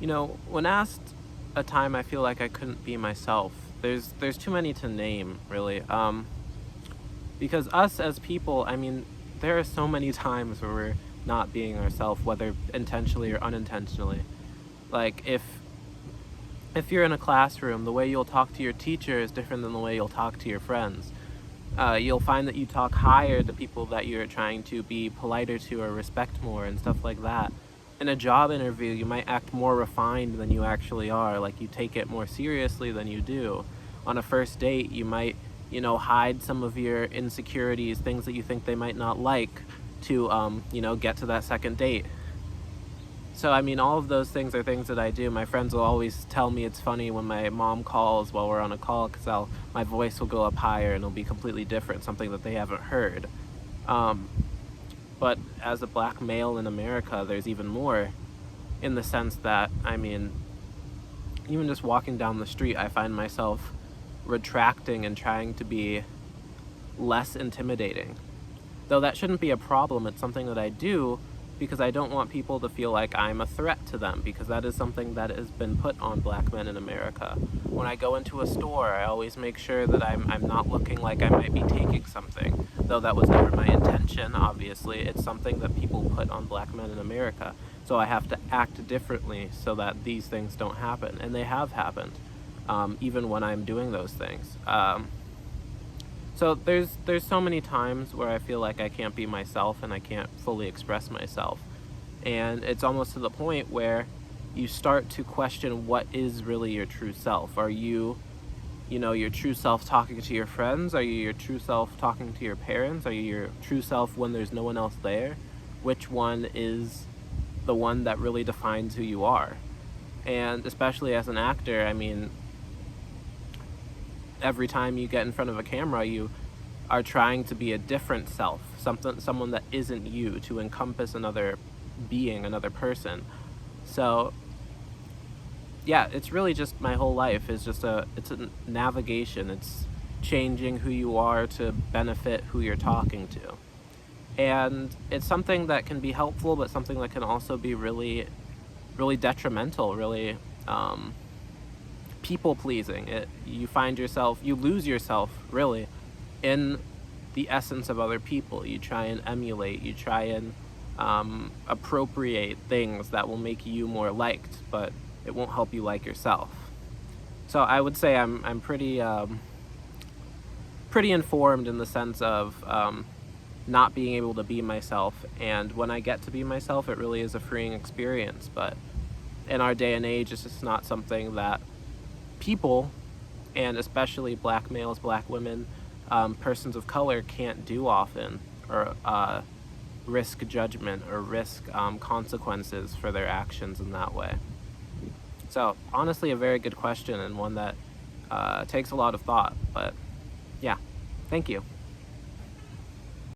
When asked a time I feel like I couldn't be myself, there's too many to name, really. Because us as people, I mean, there are so many times where we're not being ourselves, whether intentionally or unintentionally. Like if you're in a classroom, the way you'll talk to your teacher is different than the way you'll talk to your friends. You'll find that you talk higher to people that you're trying to be politer to or respect more and stuff like that. In a job interview, you might act more refined than you actually are, like you take it more seriously than you do. On a first date, you might, hide some of your insecurities, things that you think they might not like to, get to that second date. So, I mean, all of those things are things that I do. My friends will always tell me it's funny when my mom calls while we're on a call because my voice will go up higher and it'll be completely different, something that they haven't heard. Um, but as a black male in America, there's even more in the sense that, I mean, even just walking down the street, I find myself retracting and trying to be less intimidating. Though that shouldn't be a problem, it's something that I do because I don't want people to feel like I'm a threat to them, because that is something that has been put on black men in America. When I go into a store, I always make sure that I'm not looking like I might be taking something. Though that was never my intention, obviously, it's something that people put on black men in America. So I have to act differently so that these things don't happen, and they have happened, even when I'm doing those things. So there's so many times where I feel like I can't be myself and I can't fully express myself. And it's almost to the point where you start to question what is really your true self. Are you, your true self talking to your friends? Are you your true self talking to your parents? Are you your true self when there's no one else there? Which one is the one that really defines who you are? And especially as an actor, I mean, every time you get in front of a camera, you are trying to be a different self, someone that isn't you, to encompass another being, another person. So yeah, it's really just my whole life is just it's a navigation. It's changing who you are to benefit who you're talking to. And it's something that can be helpful, but something that can also be really, really detrimental, really people pleasing. You lose yourself really in the essence of other people. You try and emulate, you try and appropriate things that will make you more liked, but it won't help you like yourself. So I would say I'm pretty informed in the sense of not being able to be myself, and when I get to be myself, it really is a freeing experience. But in our day and age, it's just not something that people, and especially black males, black women, persons of color can't do often, or risk judgment or risk consequences for their actions in that way. So honestly, a very good question, and one that takes a lot of thought. But yeah, thank you.